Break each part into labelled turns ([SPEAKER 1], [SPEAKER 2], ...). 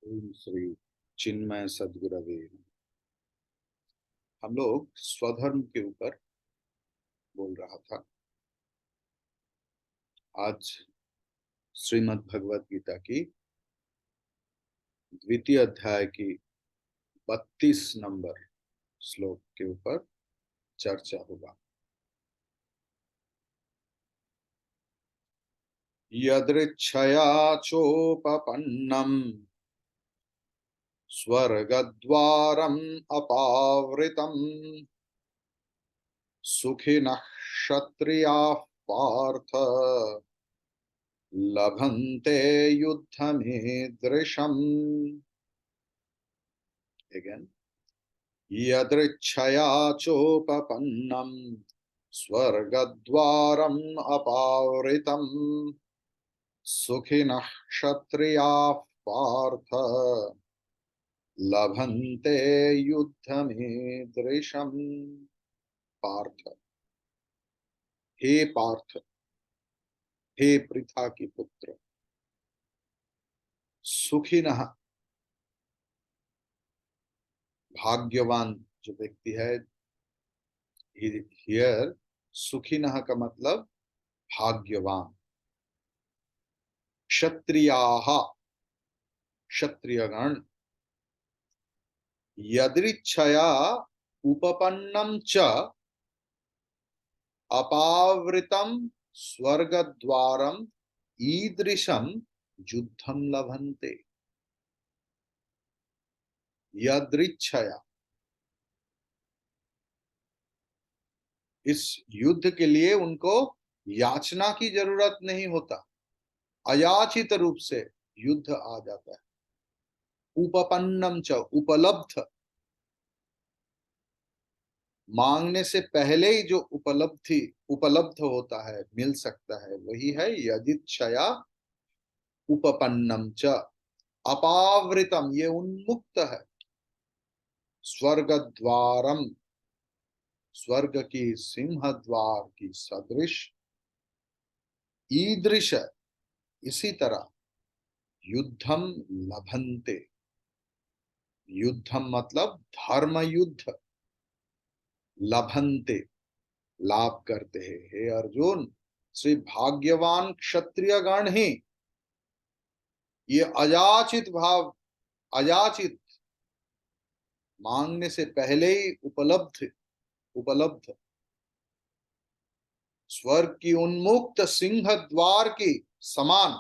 [SPEAKER 1] ओम श्री चिन्मय सद्गुरवे नमः। हम लोग स्वधर्म के ऊपर बोल रहा था। आज श्रीमद् भगवत गीता की द्वितीय अध्याय की 32 नंबर श्लोक के ऊपर चर्चा होगा। यदृच्छया चोपपन्नम स्वर्गद्वारम अपावृतम सुखिनः क्षत्रियाः पार्थ लभन्ते युद्धमीदृशम्। Again. यदृच्छया चोपपन्नम् स्वर्गद्वारम् अपावृतम् सुखिनः क्षत्रियाः पार्थ लभन्ते युद्धमीदृशम्। पार्थ, हे पार्थ, हे पृथा की पुत्र, सुखिनः भाग्यवान जो व्यक्ति है। हियर सुखिनः का मतलब भाग्यवान। क्षत्रियाः, क्षत्रियगण, यदृच्छया उपपन्नम च अपावृतम स्वर्गद्वारम ईदृशम युद्धम लभन्ते। यदृच्छया, इस युद्ध के लिए उनको याचना की जरूरत नहीं होता, अयाचित रूप से युद्ध आ जाता है। उपपन्नम च, उपलब्ध, मांगने से पहले ही जो उपलब्ध होता है, मिल सकता है, वही है यदिच्छया उपपन्नम च। अपावृतम, ये उन्मुक्त है। स्वर्ग द्वारम, स्वर्ग की सिंह द्वार की सदृश, ईदृश, इसी तरह, युद्धम लभन्ते, युद्धम मतलब धर्म युद्ध, लभन्ते लाभ करते हैं। हे अर्जुन, श्री भाग्यवान क्षत्रिय गण ही ये अयाचित भाव, अयाचित, मांगने से पहले ही उपलब्ध स्वर्ग की उन्मुक्त सिंह द्वार की समान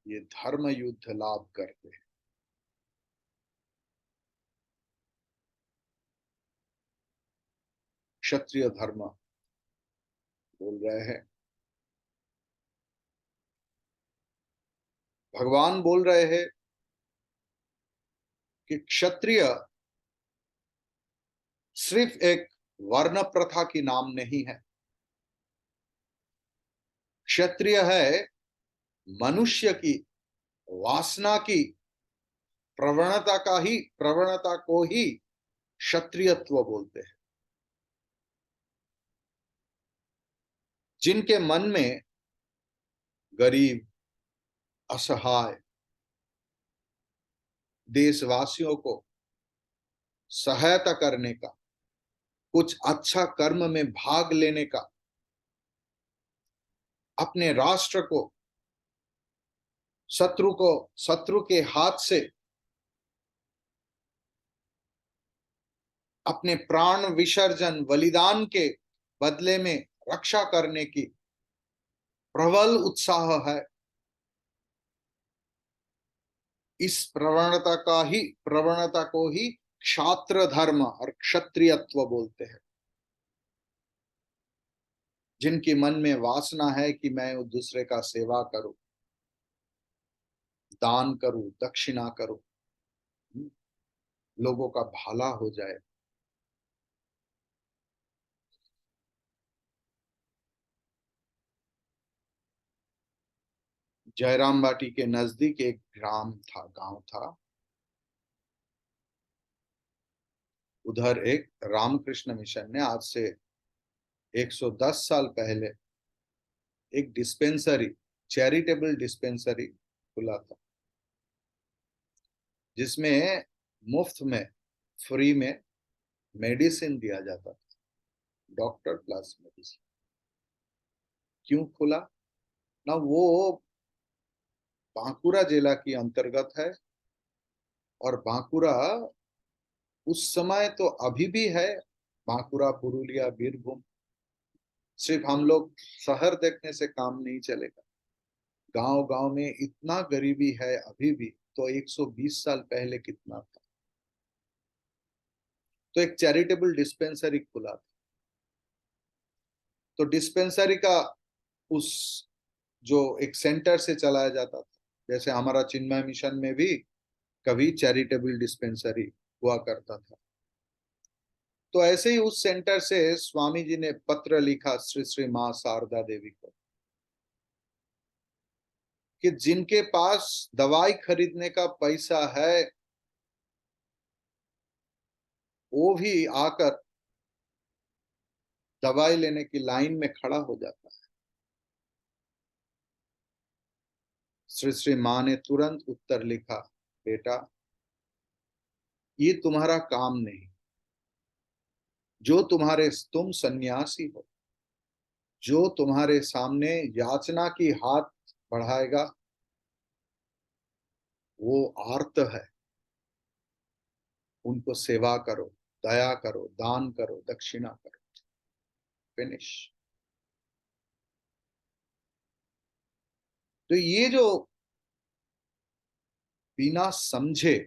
[SPEAKER 1] ये धर्म युद्ध लाभ करते हैं। क्षत्रिय धर्म बोल रहे हैं, भगवान बोल रहे हैं कि क्षत्रिय सिर्फ एक वर्ण प्रथा की नाम नहीं है। क्षत्रिय है मनुष्य की वासना की प्रवणता को ही क्षत्रियत्व बोलते हैं। जिनके मन में गरीब, असहाय देशवासियों को सहायता करने का, कुछ अच्छा कर्म में भाग लेने का, अपने राष्ट्र को शत्रु के हाथ से अपने प्राण विसर्जन बलिदान के बदले में रक्षा करने की प्रबल उत्साह है। इस प्रवणता को ही क्षात्र धर्म और क्षत्रियत्व बोलते हैं। जिनके मन में वासना है कि मैं दूसरे का सेवा करूं, दान करूं, दक्षिणा करूं, लोगों का भला हो जाए, जयराम बाटी के नजदीक एक गांव था। उधर एक रामकृष्ण मिशन ने आज से 110 साल पहले एक डिस्पेंसरी, चैरिटेबल डिस्पेंसरी खुला था। जिसमें मुफ्त में, फ्री में मेडिसिन दिया जाता था, डॉक्टर प्लस मेडिसिन। क्यों खुला ना? वो बांकुरा जिला की अंतर्गत है, और बांकुरा उस समय तो अभी भी है, बांकुरा, पुरुलिया, बीरभूम। सिर्फ हम लोग शहर देखने से काम नहीं चलेगा। गांव गांव में इतना गरीबी है अभी भी, तो 120 साल पहले कितना था। तो एक चैरिटेबल डिस्पेंसरी खुला था। तो डिस्पेंसरी का उस जो एक सेंटर से चलाया जाता था, जैसे हमारा चिन्मय मिशन में भी कभी चैरिटेबल डिस्पेंसरी हुआ करता था। तो ऐसे ही उस सेंटर से स्वामी जी ने पत्र लिखा श्री श्री मां शारदा देवी को, कि जिनके पास दवाई खरीदने का पैसा है वो भी आकर दवाई लेने की लाइन में खड़ा हो जाता है। श्री श्री मां ने तुरंत उत्तर लिखा, बेटा ये तुम्हारा काम नहीं। जो तुम सन्यासी हो, जो तुम्हारे सामने याचना की हाथ बढ़ाएगा वो आर्त है। उनको सेवा करो, दया करो, दान करो, दक्षिणा करो। फिनिश। तो ये जो बिना समझे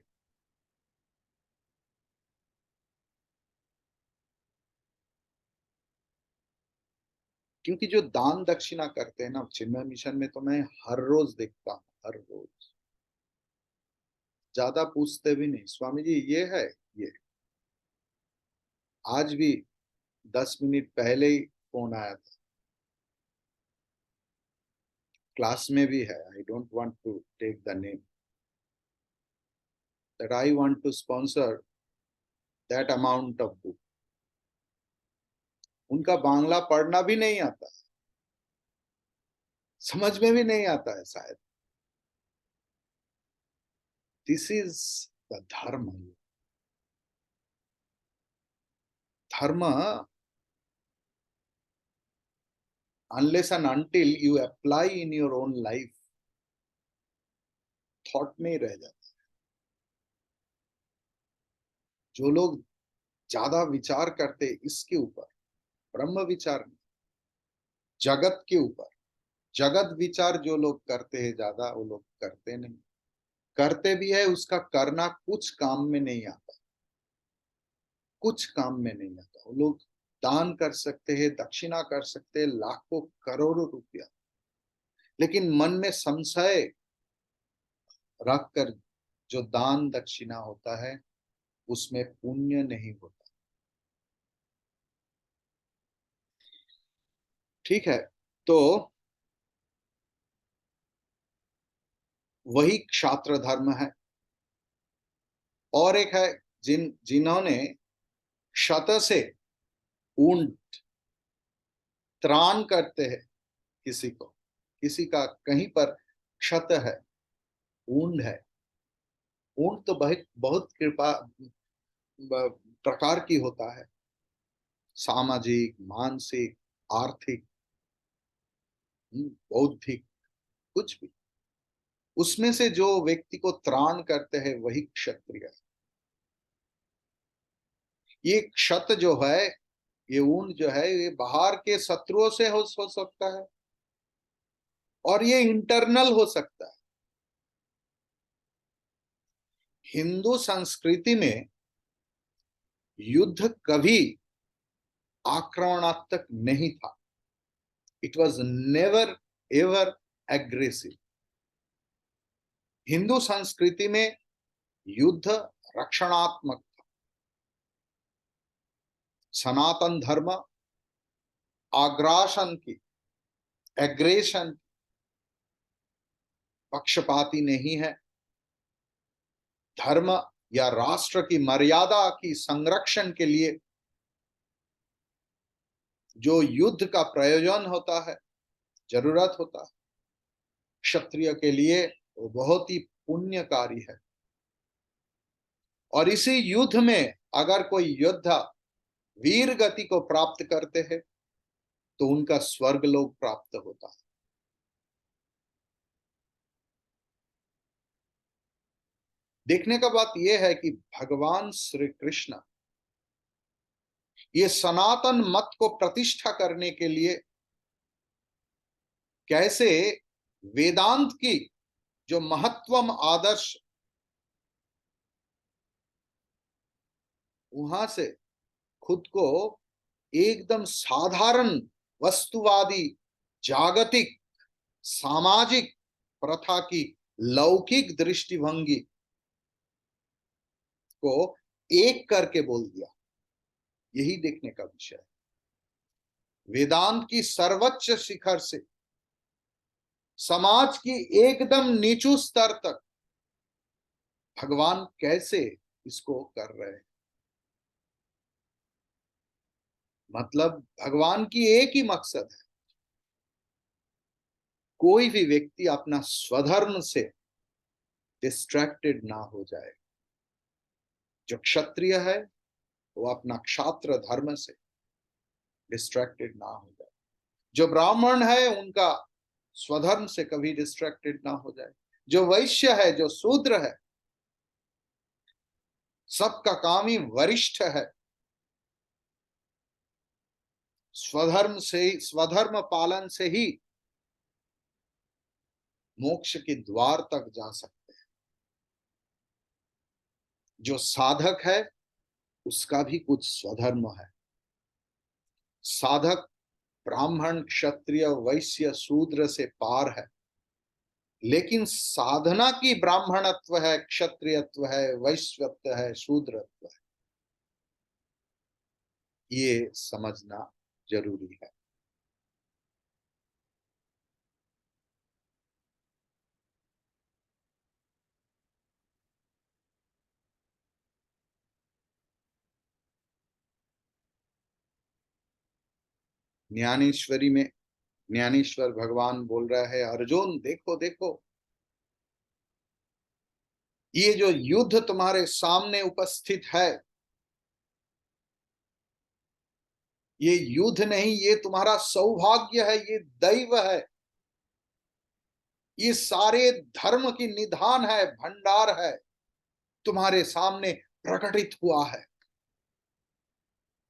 [SPEAKER 1] क्योंकि जो दान दक्षिणा करते हैं ना चिन्मय मिशन में, तो मैं हर रोज देखता हूँ, हर रोज। ज्यादा पूछते भी नहीं, स्वामी जी ये है, ये। आज भी 10 मिनट पहले ही फोन आया था, क्लास में भी है। I don't want to take the name, that I want to sponsor that amount of book. उनका बांग्ला पढ़ना भी नहीं आता, समझ में भी नहीं आता है शायद। दिस इज द धर्म। धर्म, unless and until you apply in your own life, thought में ही रह जाता। जो लोग ज्यादा विचार करते इसके ऊपर, ब्रह्म विचार नहीं, जगत के ऊपर, जगत विचार जो लोग करते हैं ज्यादा, वो लोग करते नहीं। करते भी है, उसका करना कुछ काम में नहीं आता, कुछ काम में नहीं आता। वो लोग दान कर सकते हैं, दक्षिणा कर सकते हैं, लाखों करोड़ों रुपया, लेकिन मन में संशय रखकर जो दान दक्षिणा होता है उसमें पुण्य नहीं होता। ठीक है, तो वही क्षात्र धर्म है। और एक है जिन्होंने क्षत से ऊंट, त्राण करते हैं किसी को, किसी का कहीं पर क्षत है, ऊंड है। ऊंट तो बहुत बहुत कृपा प्रकार की होता है, सामाजिक, मानसिक, आर्थिक, बौद्धिक, कुछ भी। उसमें से जो व्यक्ति को त्राण करते हैं वही क्षत्रिय है। ये क्षत जो है, ये ऊंट जो है, ये बाहर के शत्रुओं से हो सकता है, और ये इंटरनल हो सकता है। हिंदू संस्कृति में युद्ध कभी आक्रमणात्मक नहीं था। It was never ever aggressive. Hindu संस्कृति में युद्ध रक्षणात्मक था। सनातन धर्म आग्रासन की, एग्रेशन, पक्षपाती नहीं है। धर्म या राष्ट्र की मर्यादा की संरक्षण के लिए जो युद्ध का प्रयोजन होता है, जरूरत होता है, क्षत्रिय के लिए वो बहुत ही पुण्यकारी है। और इसी युद्ध में अगर कोई योद्धा वीर गति को प्राप्त करते हैं तो उनका स्वर्ग लोक प्राप्त होता है। देखने का बात यह है कि भगवान श्री कृष्ण ये सनातन मत को प्रतिष्ठा करने के लिए कैसे वेदांत की जो महत्वम आदर्श वहां से खुद को एकदम साधारण वस्तुवादी जागतिक सामाजिक प्रथा की लौकिक दृष्टिभंगी को एक करके बोल दिया, यही देखने का विषय है। वेदांत की सर्वोच्च शिखर से समाज की एकदम नीचू स्तर तक भगवान कैसे इसको कर रहे हैं। मतलब भगवान की एक ही मकसद है, कोई भी व्यक्ति अपना स्वधर्म से डिस्ट्रैक्टेड ना हो जाए। जो क्षत्रिय है वो अपना क्षात्र धर्म से डिस्ट्रैक्टेड ना हो जाए, जो ब्राह्मण है उनका स्वधर्म से कभी डिस्ट्रैक्टेड ना हो जाए, जो वैश्य है जो शूद्र है सबका काम ही वरिष्ठ है, स्वधर्म से स्वधर्म पालन से ही मोक्ष के द्वार तक जा सकते हैं। जो साधक है उसका भी कुछ स्वधर्म है। साधक ब्राह्मण क्षत्रिय वैश्य शूद्र से पार है, लेकिन साधना की ब्राह्मणत्व है, क्षत्रियत्व है, वैश्यत्व है, शूद्रत्व है, ये समझना जरूरी है। ज्ञानेश्वरी में ज्ञानेश्वर भगवान बोल रहा है, अर्जुन देखो देखो, ये जो युद्ध तुम्हारे सामने उपस्थित है ये युद्ध नहीं, ये तुम्हारा सौभाग्य है, ये दैव है, ये सारे धर्म की निधान है, भंडार है, तुम्हारे सामने प्रकटित हुआ है।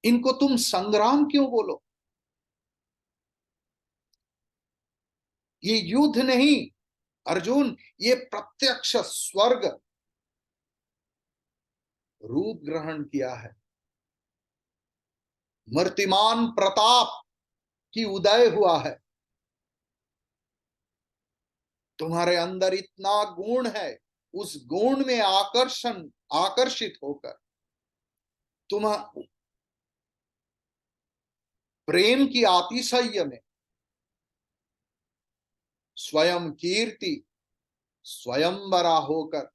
[SPEAKER 1] इनको तुम संग्राम क्यों बोलो? ये युद्ध नहीं अर्जुन, ये प्रत्यक्ष स्वर्ग रूप ग्रहण किया है। मूर्तिमान प्रताप की उदय हुआ है। तुम्हारे अंदर इतना गुण है, उस गुण में आकर्षित होकर तुम प्रेम की अतिशय में स्वयं कीर्ति स्वयंवरा होकर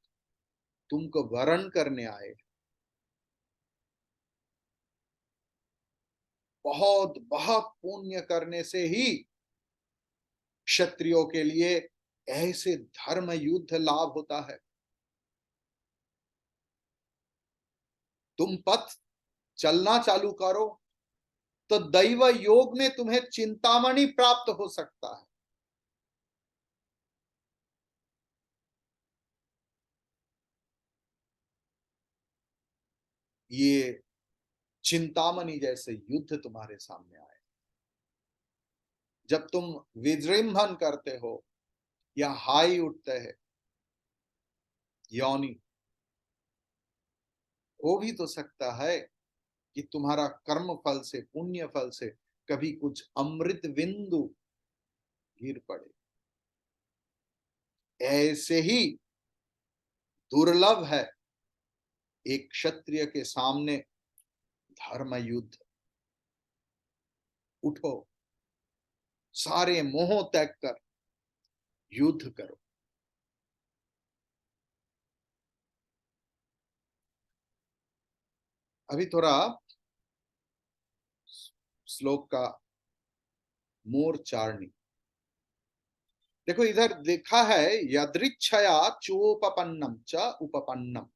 [SPEAKER 1] तुमको वरण करने आए। बहुत बहुत पुण्य करने से ही क्षत्रियों के लिए ऐसे धर्म युद्ध लाभ होता है। तुम पथ चलना चालू करो तो दैव योग में तुम्हें चिंतामणि प्राप्त हो सकता है। ये चिंतामणि जैसे युद्ध तुम्हारे सामने आए। जब तुम विजृंभण करते हो या हाई उठते हैं, योनि, हो भी तो सकता है कि तुम्हारा कर्म फल से पुण्य फल से कभी कुछ अमृत बिंदु गिर पड़े। ऐसे ही दुर्लभ है एक क्षत्रिय के सामने धर्म युद्ध। उठो, सारे मोह त्याग कर युद्ध करो। अभी थोड़ा श्लोक का मोर चारणी देखो, इधर देखा है, यदृच्छया चोपपन्नम च उपपन्नम।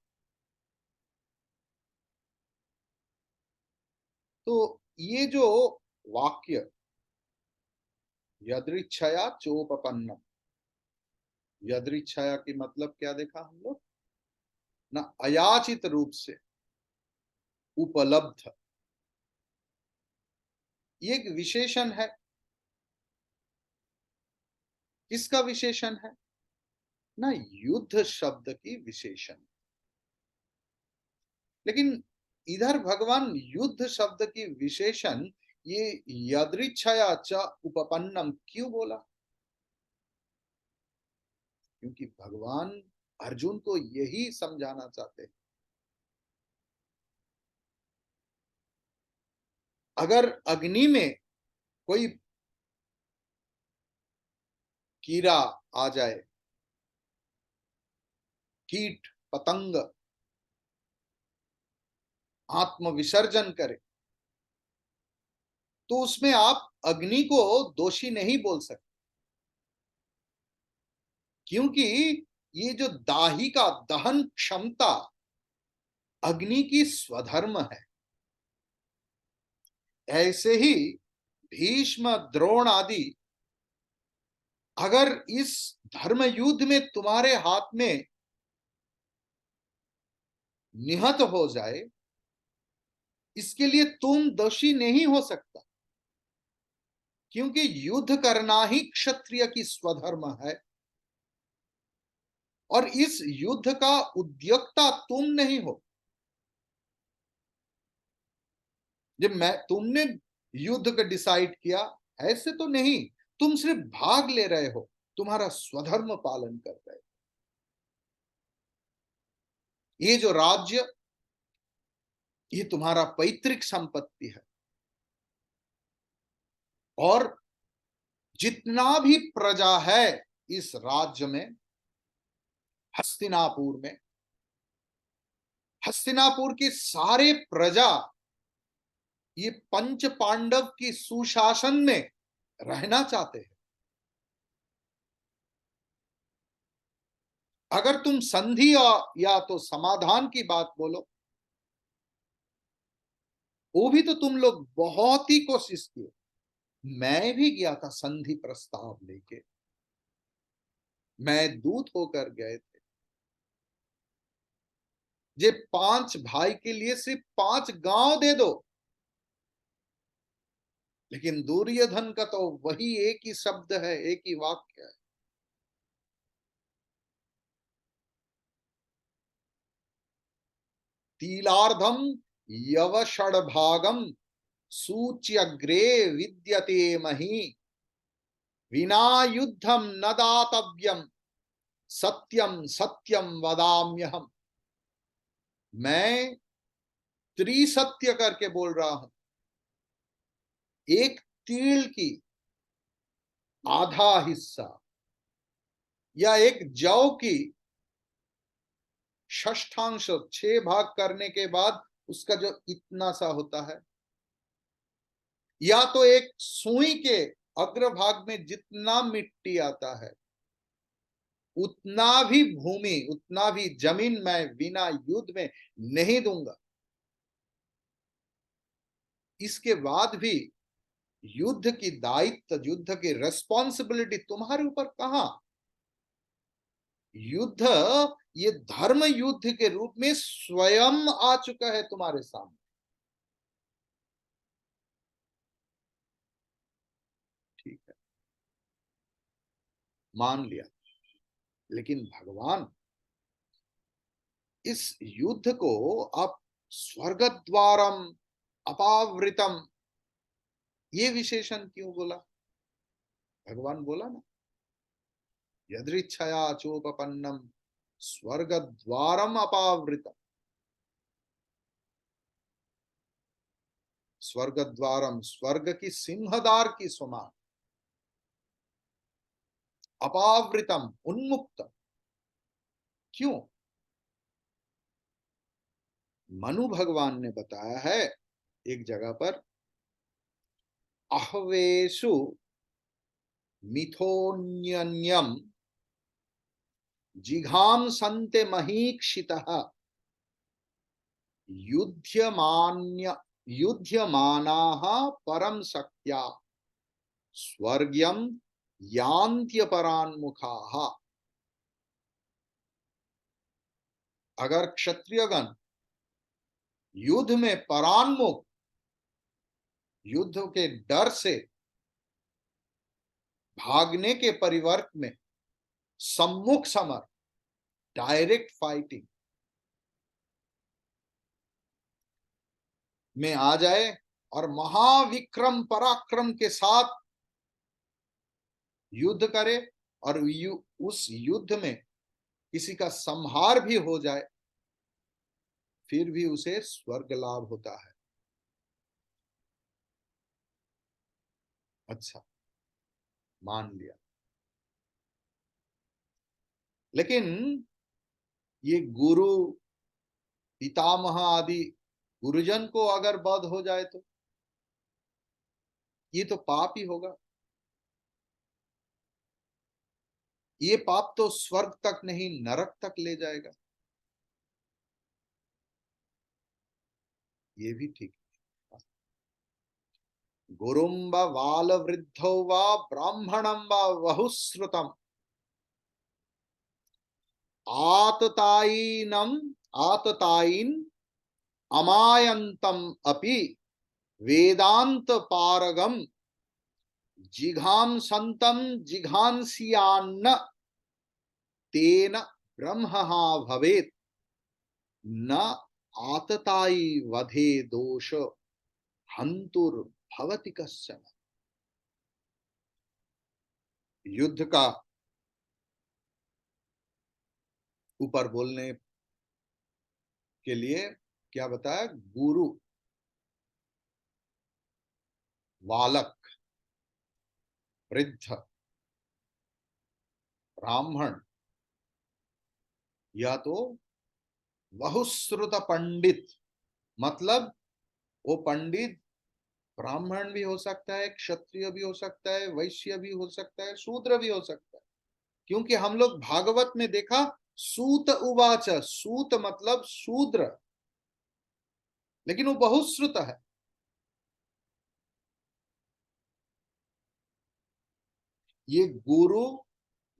[SPEAKER 1] तो ये जो वाक्य यदृच्छया चोपपन्नम, यदृच्छया की मतलब क्या देखा हम लोग ना, अयाचित रूप से उपलब्ध, ये एक विशेषण है। किसका विशेषण है ना, युद्ध शब्द की विशेषण। लेकिन इधर भगवान युद्ध शब्द की विशेषण ये यदृच्छया च उपपन्नम क्यों बोला? क्योंकि भगवान अर्जुन को यही समझाना चाहते हैं। अगर अग्नि में कोई कीड़ा आ जाए, कीट पतंग आत्म विसर्जन करे, तो उसमें आप अग्नि को दोषी नहीं बोल सकते, क्योंकि ये जो दाही का दहन क्षमता अग्नि की स्वधर्म है। ऐसे ही भीष्म द्रोण आदि अगर इस धर्म युद्ध में तुम्हारे हाथ में निहत हो जाए, इसके लिए तुम दोषी नहीं हो सकता, क्योंकि युद्ध करना ही क्षत्रिय की स्वधर्म है। और इस युद्ध का उद्योक्ता तुम नहीं हो। जब मैं तुमने युद्ध का डिसाइड किया, ऐसे तो नहीं, तुम सिर्फ भाग ले रहे हो, तुम्हारा स्वधर्म पालन कर रहे हो। ये जो राज्य, ये तुम्हारा पैतृक संपत्ति है, और जितना भी प्रजा है इस राज्य में, हस्तिनापुर में, हस्तिनापुर की सारे प्रजा ये पंच पांडव की सुशासन में रहना चाहते हैं। अगर तुम संधि या तो समाधान की बात बोलो, वो भी तो तुम लोग बहुत ही कोशिश किए। मैं भी गया था संधि प्रस्ताव लेके, मैं दूत होकर गए थे। जे 5 भाई के लिए सिर्फ 5 गांव दे दो, लेकिन दुर्योधन का तो वही एक ही शब्द है, एक ही वाक्य है। तीलार्धम यवषड्भागम सूच्यग्रे विद्यते मही, विना युद्धम न दातव्यम सत्यम सत्यम वदाम्यहम। मैं त्रिसत्य करके बोल रहा हूं। एक तील की आधा हिस्सा या एक जौ की षष्ठांश 6 भाग करने के बाद उसका जो इतना सा होता है, या तो एक सुई के अग्रभाग में जितना मिट्टी आता है, उतना भी भूमि, उतना भी जमीन मैं बिना युद्ध में नहीं दूंगा। इसके बाद भी युद्ध की दायित्व, युद्ध की रेस्पॉन्सिबिलिटी तुम्हारे ऊपर कहां? युद्ध ये धर्म युद्ध के रूप में स्वयं आ चुका है तुम्हारे सामने। ठीक है, मान लिया। लेकिन भगवान इस युद्ध को आप स्वर्ग द्वारम अपावृतम, ये विशेषण क्यों बोला? भगवान बोला ना, यदृच्छया चोपपन्नम स्वर्ग द्वारम अपावृतम। स्वर्ग द्वारम, स्वर्ग की सिंहदार की समान, अपावृतम उन्मुक्त। क्यों? मनु भगवान ने बताया है एक जगह पर, अहवेशु मिथोन्यन्यम जिघाम संते महीक्षितः युध्यमान्य युध्यमानाः परम शक्त्या स्वर्ग्यम यान्त्यपरान्मुखाः। अगर क्षत्रियगण युद्ध में परान्मुख, युद्ध के डर से भागने के परिवर्त में सम्मुख समर, डायरेक्ट फाइटिंग में आ जाए और महाविक्रम पराक्रम के साथ युद्ध करे और उस युद्ध में किसी का संहार भी हो जाए, फिर भी उसे स्वर्ग लाभ होता है। अच्छा, मान लिया, लेकिन ये गुरु पितामह आदि गुरुजन को अगर वध हो जाए तो ये तो पाप ही होगा। ये पाप तो स्वर्ग तक नहीं नरक तक ले जाएगा। ये भी ठीक है। गुरुम व बाल वृद्धो व ब्राह्मणम व बहुश्रुतम आततायीनम आततायीन अमायंतम अपि वेदांत पारगम जिघांसंतम जिघांसियान्न तेन ब्रह्म भवेत् न आततायी वधे दोष हंतुर भवति कश्चन। युद्ध का ऊपर बोलने के लिए क्या बताया? गुरु, बालक, वृद्ध, ब्राह्मण या तो बहुश्रुत पंडित, मतलब वो पंडित ब्राह्मण भी हो सकता है, क्षत्रिय भी हो सकता है, वैश्य भी हो सकता है, शूद्र भी हो सकता है। क्योंकि हम लोग भागवत में देखा सूत उवाच, सूत मतलब शूद्र, लेकिन वो बहुश्रुत है। ये गुरु,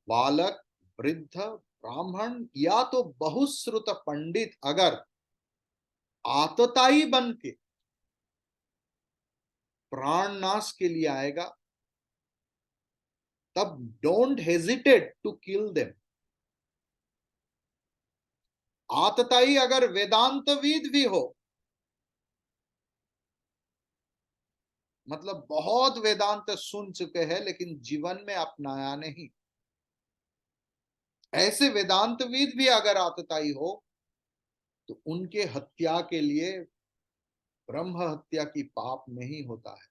[SPEAKER 1] बालक, वृद्ध, ब्राह्मण या तो बहुश्रुत पंडित अगर आतताई बन के प्राण नाश के लिए आएगा, तब don't hesitate to kill them. आतताई अगर वेदांतविद भी हो, मतलब बहुत वेदांत सुन चुके हैं लेकिन जीवन में अपनाया नहीं, ऐसे वेदांतविद भी अगर आतताई हो तो उनके हत्या के लिए ब्रह्म हत्या की पाप नहीं होता है।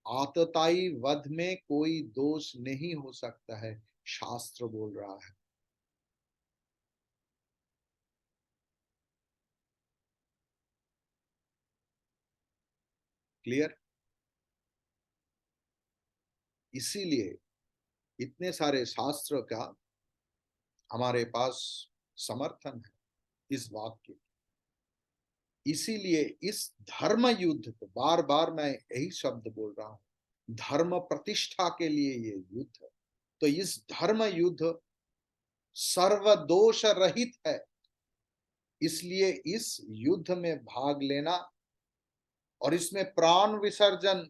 [SPEAKER 1] आतताई वध में कोई दोष नहीं हो सकता है, शास्त्र बोल रहा है। क्लियर? इसीलिए इतने सारे शास्त्र का हमारे पास समर्थन है इस वाक्य। इसीलिए इस धर्म युद्ध को बार बार मैं यही शब्द बोल रहा हूं, धर्म प्रतिष्ठा के लिए ये युद्ध। तो इस धर्म युद्ध सर्वदोष रहित है, इसलिए इस युद्ध में भाग लेना और इसमें प्राण विसर्जन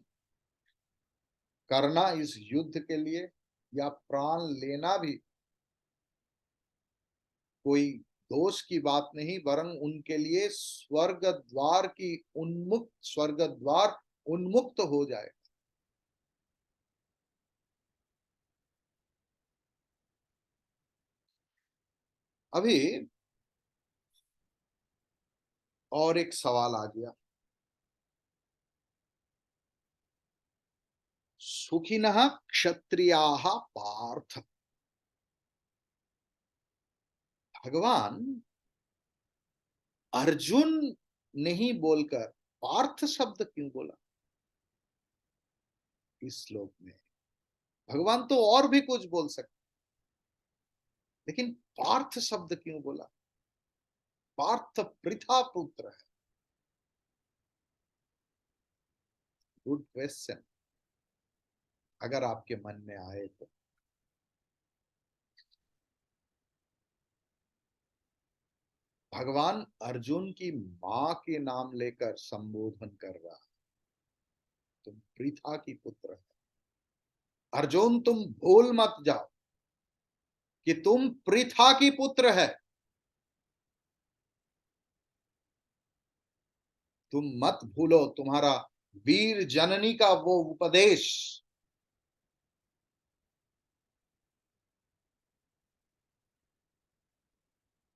[SPEAKER 1] करना इस युद्ध के लिए, या प्राण लेना भी कोई दोष की बात नहीं, वरन उनके लिए स्वर्ग द्वार की उन्मुक्त, स्वर्ग द्वार उन्मुक्त हो जाए। अभी और एक सवाल आ गया, सुखिनः क्षत्रियाः पार्थ। भगवान अर्जुन नहीं बोलकर पार्थ शब्द क्यों बोला इस श्लोक में? भगवान तो और भी कुछ बोल सकते, लेकिन पार्थ शब्द क्यों बोला? पार्थ पृथा पुत्र है, गुड क्वेश्चन, अगर आपके मन में आए तो। भगवान अर्जुन की मां के नाम लेकर संबोधन कर रहा है, तुम पृथा की पुत्र है। अर्जुन तुम भूल मत जाओ कि तुम पृथा की पुत्र है। तुम मत भूलो तुम्हारा वीर जननी का वो उपदेश।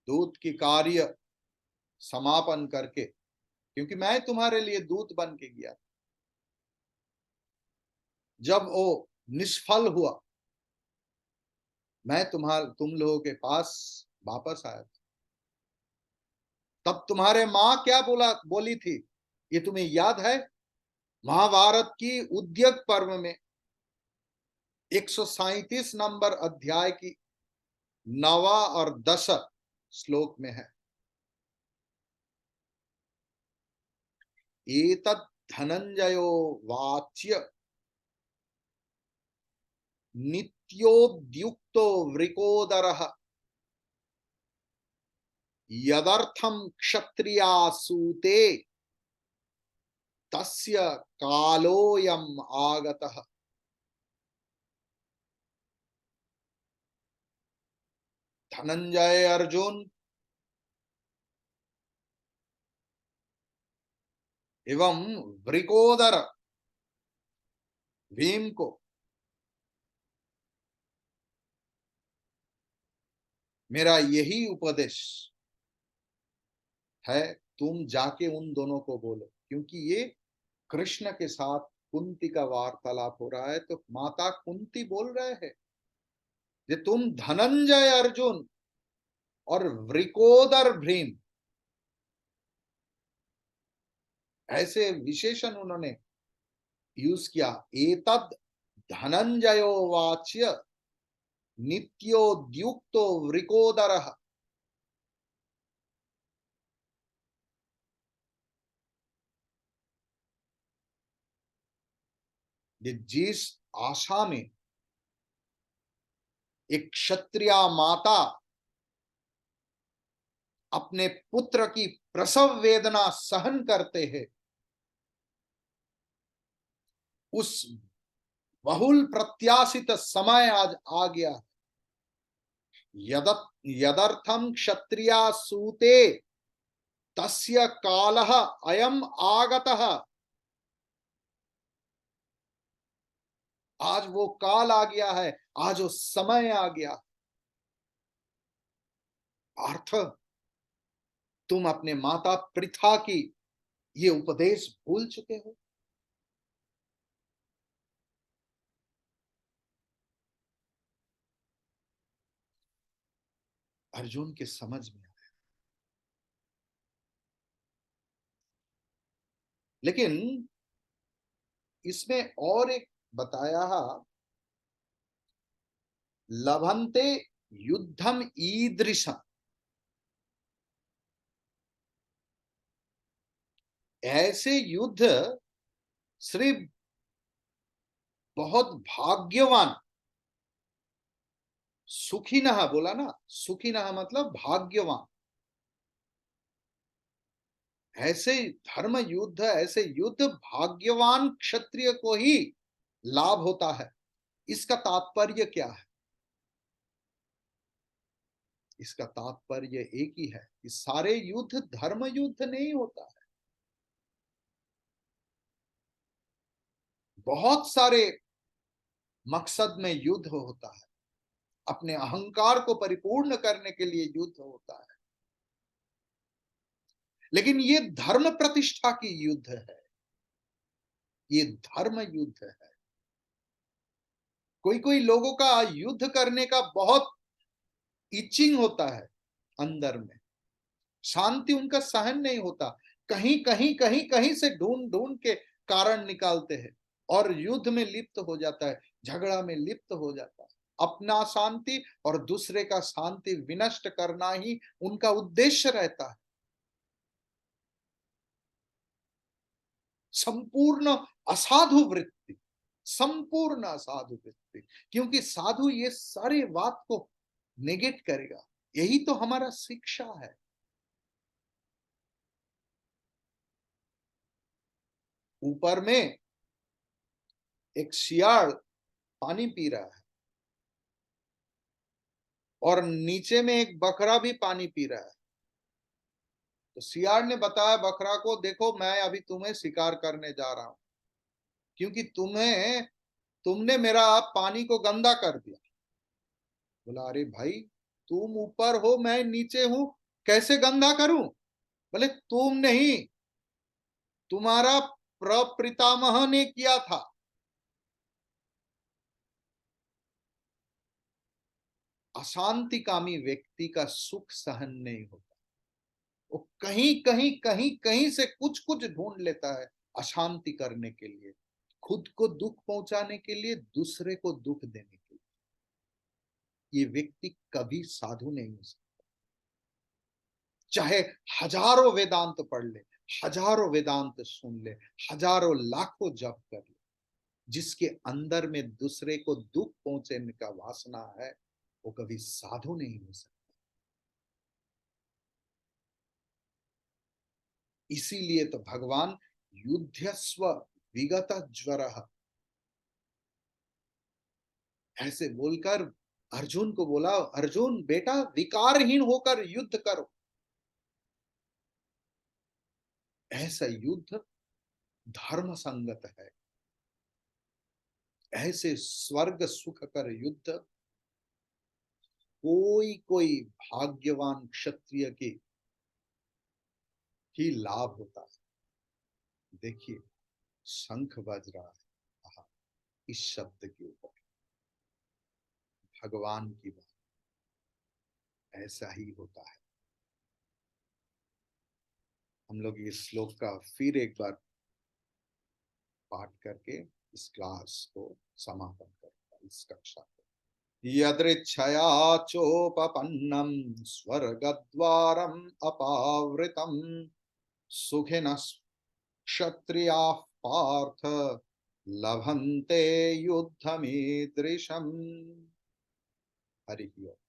[SPEAKER 1] दूत की कार्य समापन करके, क्योंकि मैं तुम्हारे लिए दूत बन के गया, जब वो निष्फल हुआ, मैं तुम लोगों के पास वापस आया था। तब तुम्हारे मां क्या बोली थी, ये तुम्हें याद है? महाभारत की उद्योग पर्व में 137 नंबर अध्याय की 9वां और 10 श्लोक में है, एतत् धनंजयो वाच्य नित्योद्युक्तो वृकोदरः यदर्थम क्षत्रियासूते तस्य कालोयम आगतः। धनंजय अर्जुन एवं वृकोदर भीम को मेरा यही उपदेश है, तुम जाके उन दोनों को बोलो, क्योंकि ये कृष्ण के साथ कुंती का वार्तालाप हो रहा है। तो माता कुंती बोल रहे हैं कि तुम धनंजय अर्जुन और वृकोदर भीम, ऐसे विशेषण उन्होंने यूज किया। एतद धनंजयो वाच्य नित्योद्युक्तो वृकोदर। जिस आशा में एक क्षत्रिय माता अपने पुत्र की प्रसव वेदना सहन करते हैं, उस बहुल प्रत्याशित समय आज आ गया। यदर्थम क्षत्रिया सूते तस्य कालः अयम आगतः। आज वो काल आ गया है, आज वो समय आ गया। अर्थ, तुम अपने माता पृथा की ये उपदेश भूल चुके हो। अर्जुन के समझ में आया। लेकिन इसमें और एक बताया, लभन्ते युद्धम ईदृशम, ऐसे युद्ध सिर्फ बहुत भाग्यवान, सुखिनः बोला ना, सुखिनः मतलब भाग्यवान, ऐसे धर्म युद्ध, ऐसे युद्ध भाग्यवान क्षत्रिय को ही लाभ होता है। इसका तात्पर्य क्या है? इसका तात्पर्य एक ही है कि सारे युद्ध धर्म युद्ध नहीं होता है। बहुत सारे मकसद में युद्ध होता है, अपने अहंकार को परिपूर्ण करने के लिए युद्ध होता है। लेकिन ये धर्म प्रतिष्ठा की युद्ध है, ये धर्म युद्ध है। कोई कोई लोगों का युद्ध करने का बहुत इचिंग होता है अंदर में, शांति उनका सहन नहीं होता, कहीं कहीं कहीं कहीं से ढूंढ ढूंढ के कारण निकालते हैं और युद्ध में लिप्त हो जाता है, झगड़ा में लिप्त हो जाता है। अपना शांति और दूसरे का शांति विनष्ट करना ही उनका उद्देश्य रहता है। संपूर्ण असाधु वृत्ति, संपूर्ण असाधु वृत्ति। क्योंकि साधु ये सारे बात को नेगेट करेगा। यही तो हमारा शिक्षा है। ऊपर में एक शियाल पानी पी रहा है और नीचे में एक बकरा भी पानी पी रहा है। तो सियार ने बताया बकरा को, देखो मैं अभी तुम्हें शिकार करने जा रहा हूं, क्योंकि तुमने मेरा पानी को गंदा कर दिया। बोला, अरे भाई, तुम ऊपर हो मैं नीचे हूं, कैसे गंदा करूं? बोले, तुम नहीं, तुम्हारा प्रपितामह ने किया था। अशांतिकामी व्यक्ति का सुख सहन नहीं होता। वो कहीं कहीं कहीं कहीं से कुछ कुछ ढूंढ लेता है अशांति करने के लिए, खुद को दुख पहुंचाने के लिए, दूसरे को दुख देने के लिए। ये व्यक्ति कभी साधु नहीं हो सकता। चाहे हजारों वेदांत पढ़ ले, हजारों वेदांत सुन ले, हजारों लाखों जप कर ले, जिसके अंदर में दूसरे को दुख पहुंचाने का वासना है, वो कभी साधु नहीं हो सकता। इसीलिए तो भगवान युद्धस्व विगत ज्वर ऐसे बोलकर अर्जुन को बोला, अर्जुन बेटा विकारहीन होकर युद्ध करो। ऐसा युद्ध धर्म संगत है। ऐसे स्वर्ग सुख कर युद्ध कोई कोई भाग्यवान क्षत्रिय के ही लाभ होता है। देखिए, शंख बज रहा है, आहा, इस शब्द के ऊपर भगवान की बात, ऐसा ही होता है। हम लोग इस श्लोक का फिर एक बार पाठ करके इस क्लास को समापन करेंगे, इस कक्षा को। यदृच्छया चोपपन्नं स्वर्गद्वारम् अपावृतं सुखिनः क्षत्रियाः पार्थ लभन्ते युद्धमीदृशम्। हरि ओम।